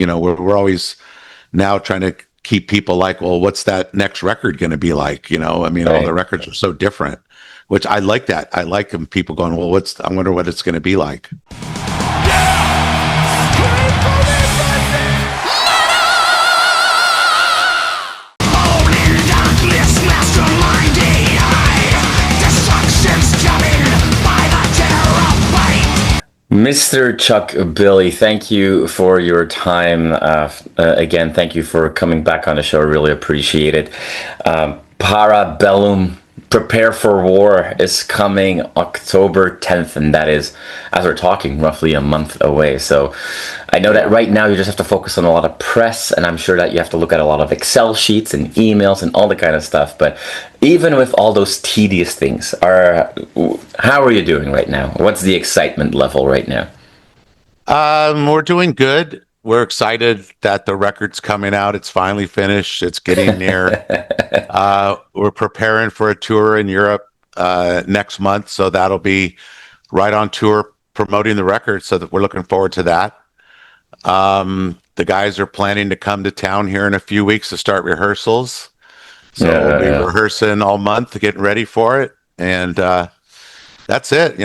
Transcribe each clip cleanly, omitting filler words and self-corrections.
we're always now trying to keep people like, well, what's that next record going to be like? I mean, all the records are so different, which I like that. I like them, people going, well, I wonder what it's going to be like. Mr. Chuck Billy, thank you for your time. Again, thank you for coming back on the show. I really appreciate it. Para Bellum, Prepare for War is coming October 10th, and that is, as we're talking, roughly a month away. So I know that right now you just have to focus on a lot of press, and I'm sure that you have to look at a lot of Excel sheets and emails and all the kind of stuff. But even with all those tedious things, how are you doing right now? What's the excitement level right now? We're doing good. We're excited that the record's coming out. It's finally finished. It's getting near. We're preparing for a tour in Europe next month, so that'll be right on tour promoting the record. So that we're looking forward to that. The guys are planning to come to town here in a few weeks to start rehearsals. So we'll be rehearsing all month, getting ready for it, and that's it.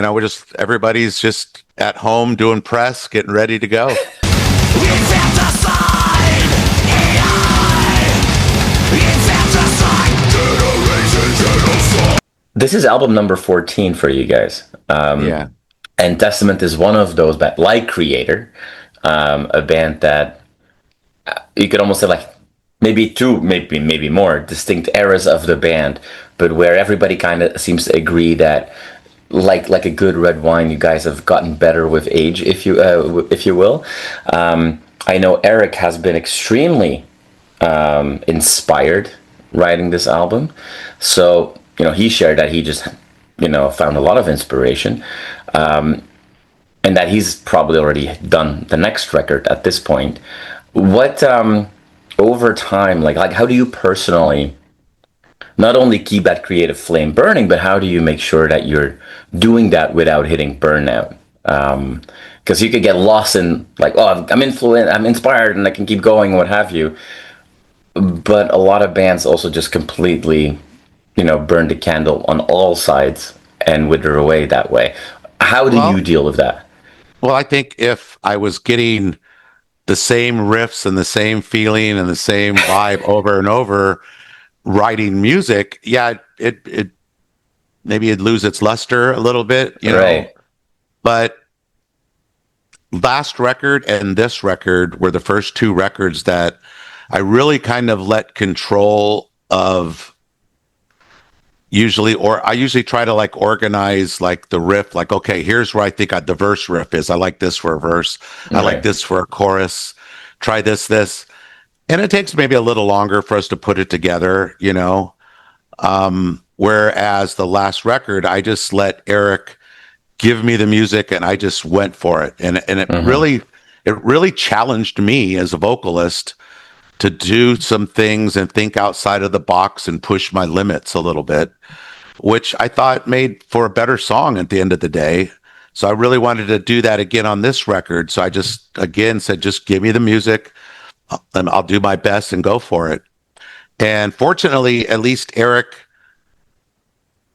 Everybody's just at home doing press, getting ready to go. This is album number 14 for you guys. Yeah. And Testament is one of those, like Creator, a band that you could almost say like maybe two, maybe more distinct eras of the band, but where everybody kind of seems to agree that like a good red wine, you guys have gotten better with age, if you will. I know Erik has been extremely inspired writing this album. So, he shared that he just, found a lot of inspiration. And that he's probably already done the next record at this point. What, over time, like how do you personally not only keep that creative flame burning, but how do you make sure that you're doing that without hitting burnout? Because you could get lost in I'm inspired and I can keep going, what have you. But a lot of bands also just completely, burn the candle on all sides and wither away that way. How do you deal with that? Well, I think if I was getting the same riffs and the same feeling and the same vibe over and over, writing music, it maybe it'd lose its luster a little bit, Right. But last record and this record were the first two records that I really kind of let control of. I usually try to organize the riff, okay, here's where I think the verse riff is. I like this for a verse. I like this for a chorus. Try this. And it takes maybe a little longer for us to put it together, whereas the last record, I just let Erik give me the music and I just went for it. And it really challenged me as a vocalist to do some things and think outside of the box and push my limits a little bit, which I thought made for a better song at the end of the day. So I really wanted to do that again on this record. So I just, again, said, just give me the music and I'll do my best and go for it. And fortunately, at least Erik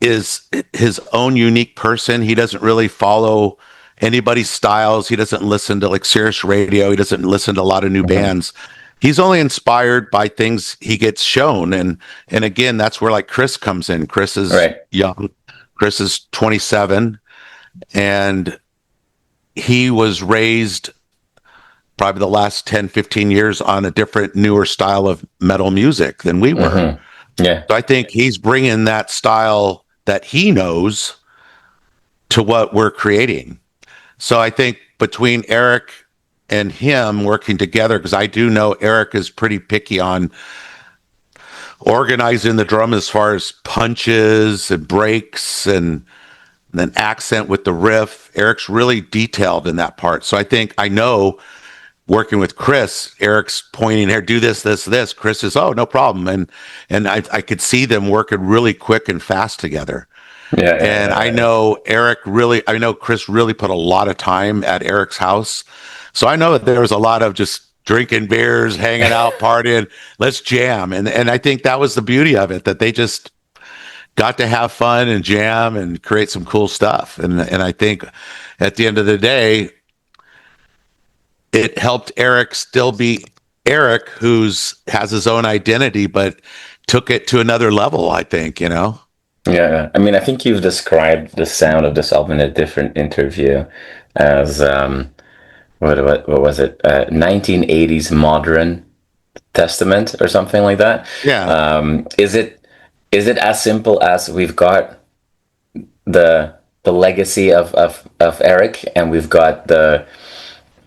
is his own unique person. He doesn't really follow anybody's styles. He doesn't listen to Sirius Radio. He doesn't listen to a lot of new bands. He's only inspired by things he gets shown. And again, that's where Chris comes in. Chris is young. Chris is 27. And he was raised probably the last 10, 15 years on a different, newer style of metal music than we were. Yeah. So I think he's bringing that style that he knows to what we're creating. So I think between Erik and him working together, because I do know Erik is pretty picky on organizing the drum as far as punches and breaks and then accent with the riff. Erik's really detailed in that part. So I know working with Chris, Erik's pointing here, do this. Chris is, oh, no problem. And I could see them working really quick and fast together. I know Chris really put a lot of time at Erik's house. So I know that there was a lot of just drinking beers, hanging out, partying. Let's jam. And I think that was the beauty of it, that they just got to have fun and jam and create some cool stuff. And I think at the end of the day, it helped Erik still be Erik, who's has his own identity, but took it to another level, I think, you know? Yeah, I mean, I think you've described the sound of this album in a different interview as what was it? 1980s modern testament or something like that. Yeah. Is it as simple as we've got the legacy of Erik, and we've got the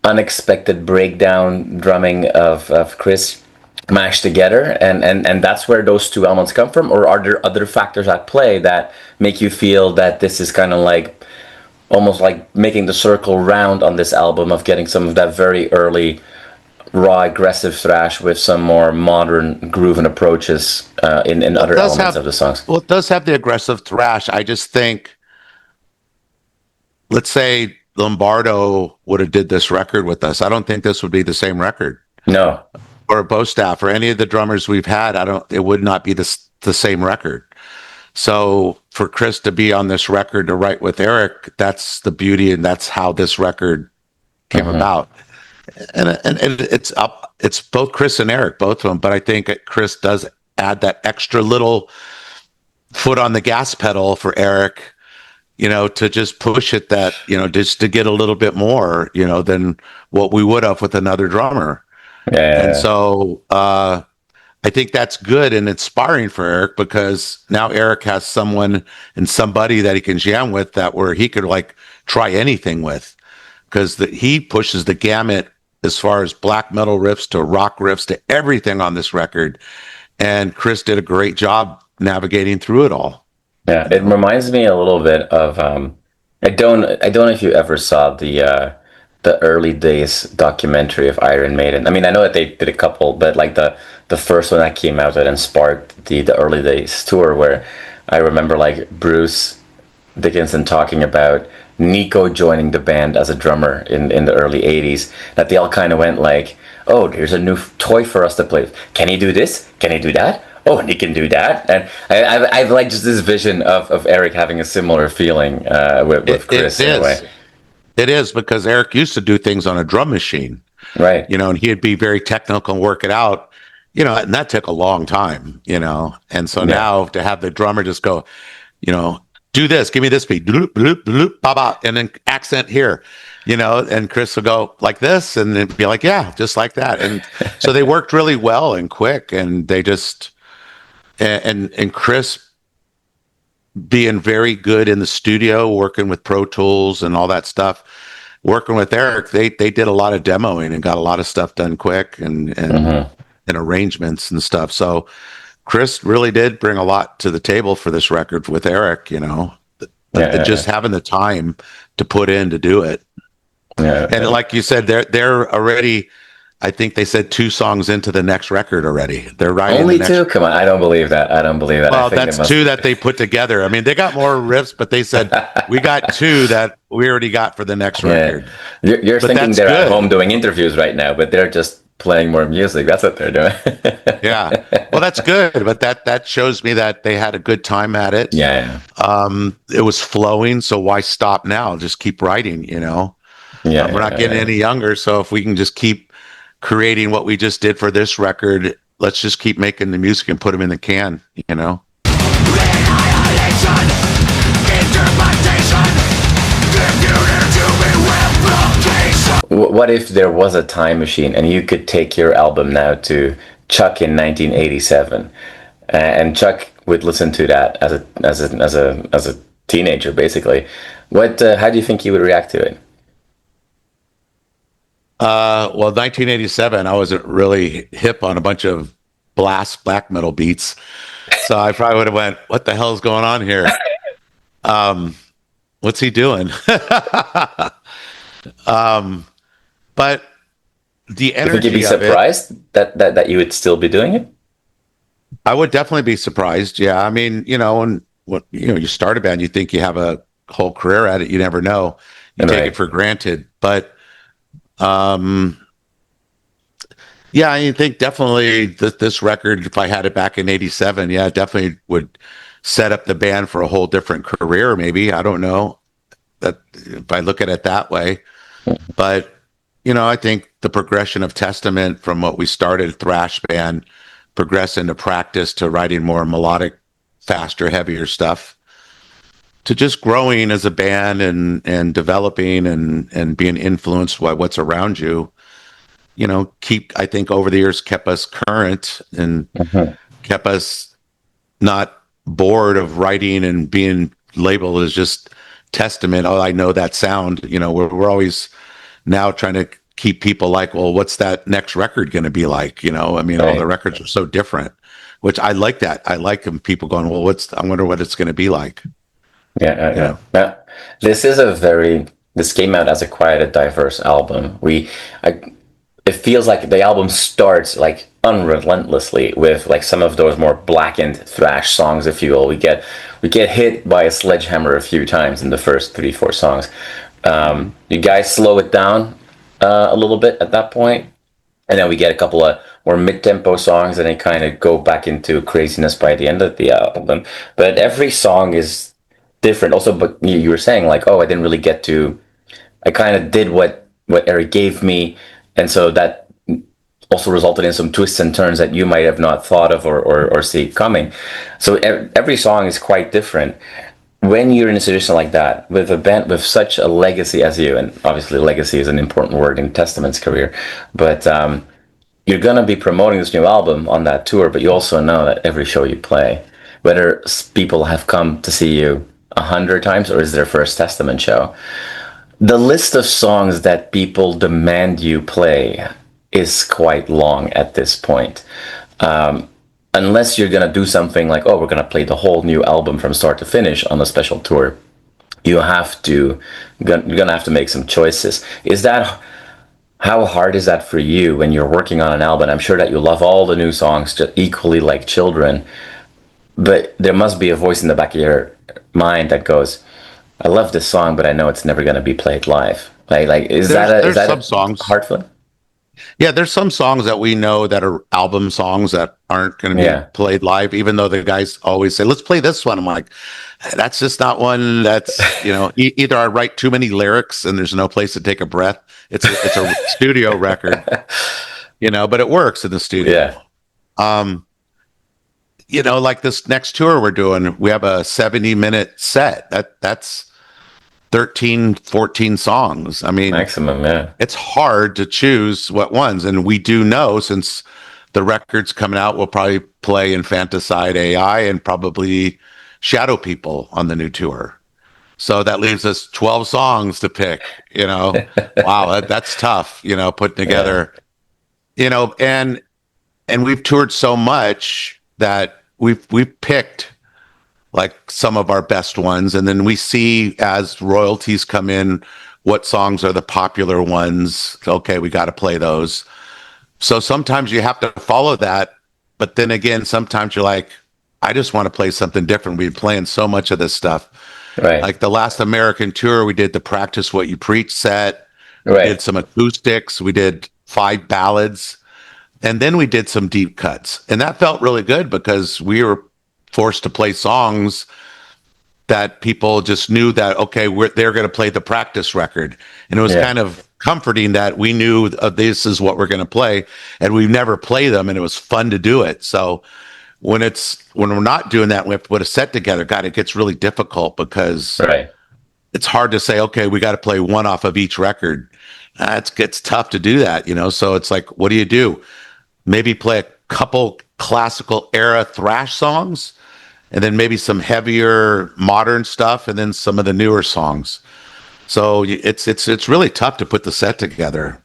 unexpected breakdown drumming of Chris mashed together, and that's where those two elements come from? Or are there other factors at play that make you feel that this is kind of like almost like making the circle round on this album, of getting some of that very early raw aggressive thrash with some more modern groove and approaches in other elements of the songs? Well, it does have the aggressive thrash. I just think, let's say Lombardo would have did this record with us, I don't think this would be the same record. No. Or Bostaff or any of the drummers we've had, it would not be the same record. So for Chris to be on this record to write with Erik, that's the beauty, and that's how this record came about. And it's both Chris and Erik, both of them. But I think Chris does add that extra little foot on the gas pedal for Erik, you know, to just push it, that, you know, just to get a little bit more, you know, than what we would have with another drummer. Yeah. And so I think that's good and inspiring for Erik, because now Erik has someone and somebody that he can jam with, that where he could like try anything with, because he pushes the gamut as far as black metal riffs to rock riffs to everything on this record. And Chris did a great job navigating through it all. Yeah, it reminds me a little bit of I don't know if you ever saw the early days documentary of Iron Maiden. I mean, I know that they did a couple, but like the first one that came out that inspired the early days tour, where I remember like Bruce Dickinson talking about Nico joining the band as a drummer in the early 80s, that they all kind of went like, oh, there's a new toy for us to play with. Can he do this? Can he do that? Oh, and he can do that. And I've like just this vision of Erik having a similar feeling with Chris in a way. It is, because Erik used to do things on a drum machine, Right. you know, and he'd be very technical and work it out, you know, and that took a long time, you know. And so now to have the drummer just go, you know, do this, give me this beat, bloop, bloop, bloop, ba, ba, and then accent here, you know, and Chris will go like this, and then be like, yeah, just like that. And so they worked really well and quick, and they just, and Chris being very good in the studio, working with Pro Tools and all that stuff, working with Erik, they did a lot of demoing and got a lot of stuff done quick, and arrangements and stuff. So Chris really did bring a lot to the table for this record with Erik, you know, just having the time to put in to do it. Yeah. And like you said, they're already, I think they said 2 songs into the next record already. They're writing only 2. Come on, I don't believe that. Well, that's 2 that they put together. I mean, they got more riffs, but they said we got 2 that we already got for the next record. You're thinking they're at home doing interviews right now, but they're just playing more music. That's what they're doing. Yeah. Well, that's good, but that shows me that they had a good time at it. Yeah. It was flowing, so why stop now? Just keep writing, you know. Yeah. We're not getting any younger, so if we can just keep creating what we just did for this record, let's just keep making the music and put them in the can, you know. What if there was a time machine and you could take your album now to Chuck in 1987, and Chuck would listen to that as a teenager, basically? How do you think he would react to it? Well, 1987, I wasn't really hip on a bunch of blast black metal beats, so I probably would have went, "What the hell is going on here? What's he doing?" But the energy. You think you'd be surprised that you would still be doing it? I would definitely be surprised. Yeah, I mean, you know, and you start a band, you think you have a whole career at it. You never know. You take it for granted, but Yeah, I think definitely this record, if I had it back in '87, yeah, definitely would set up the band for a whole different career. Maybe I don't know that if I look at it that way, but I think the progression of Testament from what we started thrash band, progress into practice to writing more melodic, faster, heavier stuff, to just growing as a band and developing and being influenced by what's around you. Keep I think over the years kept us current and Mhm. kept us not bored of writing and being labeled as just Testament. Oh, I know that sound. We're always now trying to keep people like, well, what's that next record going to be like? I mean, all the Right. records are so different, which I like that. I like them, people going, well, I wonder what it's going to be like, Yeah, yeah, you yeah. know? Now, this came out as a quite a diverse album. It feels like the album starts like unrelentlessly with like some of those more blackened thrash songs, if you will. We get hit by a sledgehammer a few times in the first three, four songs. Mhm. You guys slow it down a little bit at that point, and then we get a couple of more mid-tempo songs, and they kind of go back into craziness by the end of the album. But every song is different. Also, but you were saying like, oh, I didn't really get to. I kind of did what Erik gave me, and so that also resulted in some twists and turns that you might have not thought of or see coming. So every song is quite different. When you're in a situation like that with a band with such a legacy as you, and obviously legacy is an important word in Testament's career, but you're gonna be promoting this new album on that tour, but you also know that every show you play, whether people have come to see you 100 times or is their first Testament show, the list of songs that people demand you play is quite long at this point. Unless you're gonna do something like, oh, we're gonna play the whole new album from start to finish on a special tour, you have to you're gonna have to make some choices. Is that how hard is that for you when you're working on an album? I'm sure that you love all the new songs just equally like children, but there must be a voice in the back of your mind that goes, "I love this song, but I know it's never going to be played live." Like is There's that some a songs. hard feeling? Yeah, there's some songs that we know that are album songs that aren't going to be Yeah, played live, even though the guys always say, let's play this one. I'm like, that's just not one that's, either I write too many lyrics and there's no place to take a breath. It's a studio record, but it works in the yeah, studio. Um, like this next tour we're doing, we have a 70-minute set. That's 13, 14 songs. I mean, maximum. Yeah, it's hard to choose what ones. And we do know, since the record's coming out, we'll probably play Infanticide A.I. and probably Shadow People on the new tour. So that leaves us 12 songs to pick. Wow, that's tough, putting yeah, together, and we've toured so much that we've picked like some of our best ones, and then we see as royalties come in what songs are the popular ones. Okay, we got to play those. So sometimes you have to follow that, but then again, sometimes you're like, I just want to play something different. We've been playing so much of this stuff. right, Like the last American tour, we did the Practice What You Preach set. We did right, some acoustics. We did 5 ballads. And then we did some deep cuts. And that felt really good because we were forced to play songs that people just knew that, okay, they're going to play the practice record. And it was yeah, kind of comforting that we knew this is what we're going to play, and we never play them. And it was fun to do it. So when we're not doing that, we have to put a set together. God, it gets really difficult because right, it's hard to say, okay, we got to play one off of each record. It's tough to do that. So it's like, what do you do? Maybe play a couple classical era thrash songs, and then maybe some heavier modern stuff, and then some of the newer songs. So it's really tough to put the set together.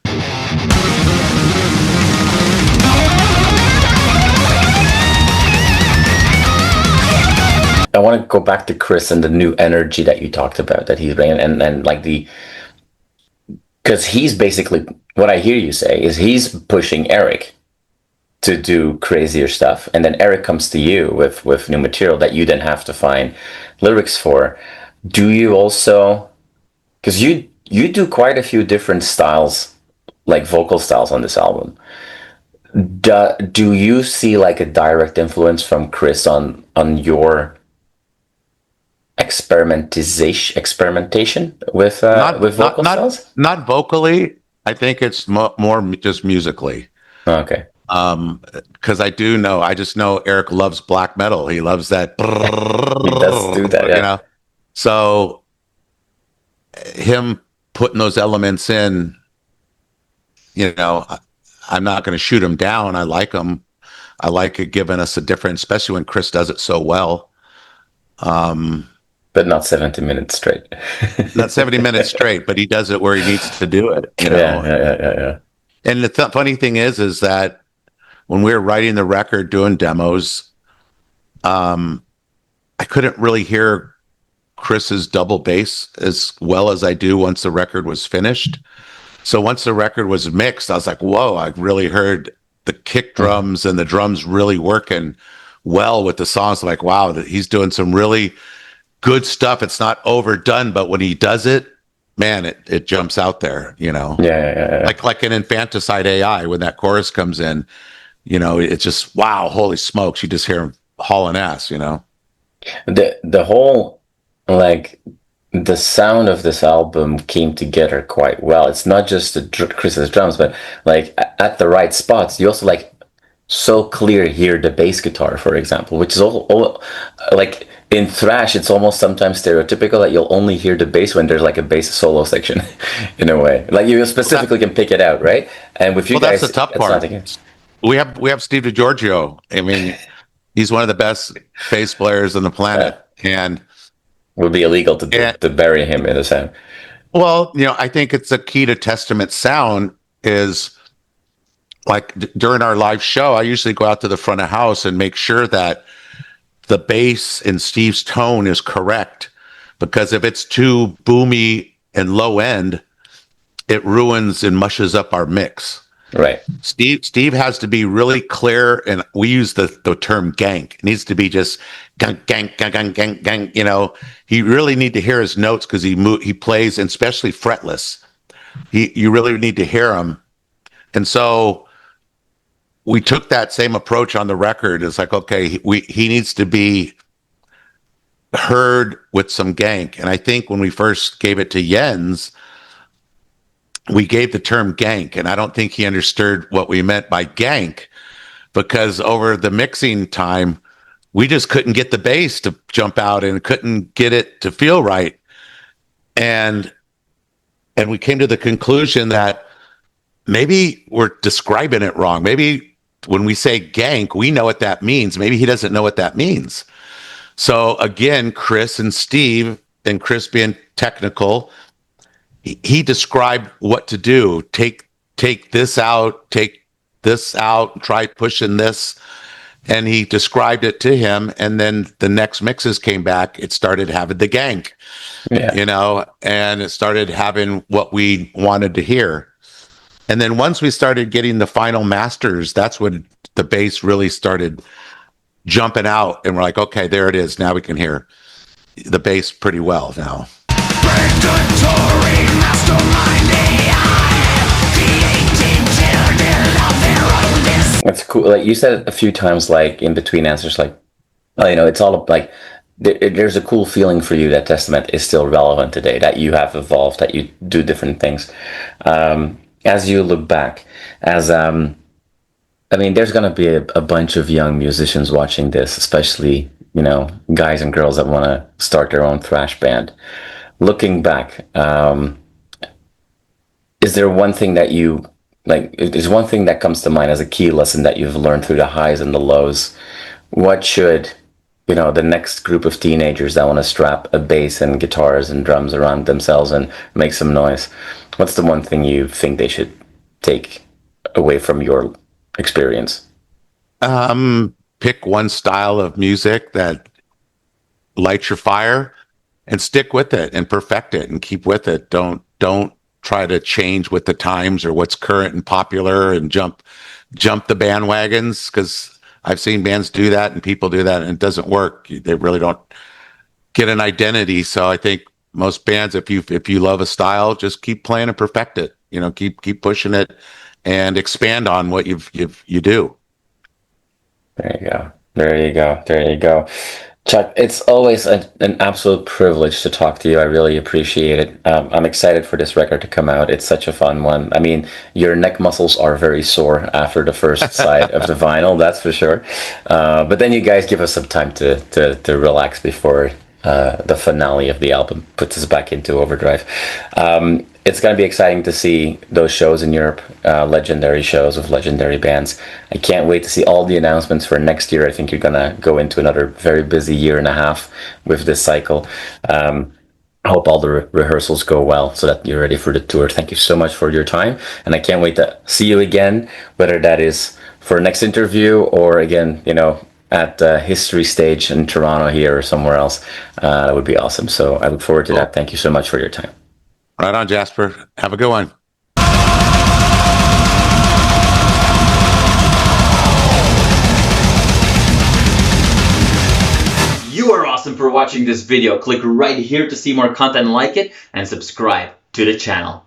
I want to go back to Chris and the new energy that you talked about that he's bringing, and like because he's basically what I hear you say is he's pushing Erik to do crazier stuff, and then Erik comes to you with new material that you then have to find lyrics for. Do you also, because you do quite a few different styles, like vocal styles on this album. Do you see like a direct influence from Chris on your experimentation with Not not vocal not styles? not vocally. I think it's more just musically. Okay, Because I do know, I just know Erik loves black metal. He loves that, he does do that, you yeah. know. So him putting those elements in, I'm not going to shoot him down. I like him. I like it giving us a different, especially when Chris does it so well. Um, But not 70 minutes straight. Not 70 minutes straight, but he does it where he needs to do it, Yeah, yeah, yeah, yeah, yeah. And the funny thing is that when we were writing the record, doing demos, um, I couldn't really hear Chris's double bass as well as I do once the record was finished. So once the record was mixed, I was like, whoa, I really heard the kick Mhm. drums and the drums really working well with the songs. Like, wow, he's doing some really good stuff. It's not overdone, but when he does it, man, it jumps out there, Yeah, yeah, yeah, yeah. like an Infanticide A.I. when that chorus comes in, it's just, wow, holy smokes. You just hear him hauling ass. The whole like the sound of this album came together quite well. It's not just Chris's drums, but like at the right spots. You also like so clear hear the bass guitar, for example, which is all like in thrash. It's almost sometimes stereotypical that you'll only hear the bass when there's like a bass solo section, in a way. Like you Well, specifically can pick it out, right? And with you that's the guys, tough it's not the part. case. We have Steve DiGiorgio. I mean, he's one of the best bass players on the Uh, planet. would be illegal And to bury him in a sound. well, I think it's the key to Testament sound is like during our live show, I usually go out to the front of house and make sure that the bass in Steve's tone is correct. Because if it's too boomy and low end, it ruins and mushes up our mix. Right. Steve has to be really clear, and we use the term gank. It needs to be just gang, gang, gang, gang, gang, gang. He really need to hear his notes because he plays, and especially fretless. You really need to hear him, and so we took that same approach on the record. It's like, okay, he needs to be heard with some gank, and I think when we first gave it to Jens, we gave the term gank, and I don't think he understood what we meant by gank because over the mixing time, we just couldn't get the bass to jump out and couldn't get it to feel right. And we came to the conclusion that maybe we're describing it wrong. Maybe when we say gank, we know what that means. Maybe he doesn't know what that means. So again, Chris and Steve, and Chris being technical, he described what to do. Take this out, try pushing this. And he described it to him. And then the next mixes came back. It started having the gank, Yeah. and it started having what we wanted to hear. And then once we started getting the final masters, that's when the bass really started jumping out. And we're like, okay, there it is. Now we can hear the bass pretty well now. That's cool. Like you said a few times, like in between answers, like, it's all like there's a cool feeling for you that Testament is still relevant today, that you have evolved, that you do different things. As you look back, I mean, there's gonna be a bunch of young musicians watching this, especially guys and girls that want to start their own thrash band. Looking back, is there one thing that you like? Is one thing that comes to mind as a key lesson that you've learned through the highs and the lows? What should the next group of teenagers that want to strap a bass and guitars and drums around themselves and make some noise? What's the one thing you think they should take away from your experience? Pick one style of music that lights your fire and stick with it and perfect it and keep with it. Don't try to change with the times or what's current and popular and jump the bandwagons, because I've seen bands do that and people do that and it doesn't work. They really don't get an identity. So I think most bands, if you love a style, just keep playing and perfect it. Keep pushing it and expand on what you do. There you go. There you go. There you go. Chuck, it's always an absolute privilege to talk to you. I really appreciate it. I'm excited for this record to come out. It's such a fun one. I mean, your neck muscles are very sore after the first side of the vinyl, that's for sure. But then you guys give us some time to relax before the finale of the album puts us back into overdrive. It's going to be exciting to see those shows in Europe, legendary shows of legendary bands. I can't wait to see all the announcements for next year. I think you're going to go into another very busy year and a half with this cycle. I hope all the rehearsals go well so that you're ready for the tour. Thank you so much for your time. And I can't wait to see you again, whether that is for a next interview or again, at the History Stage in Toronto here or somewhere else. That would be awesome. So I look forward to that. Thank you so much for your time. Right on, Jasper. Have a good one. You are awesome for watching this video. Click right here to see more content like it and subscribe to the channel.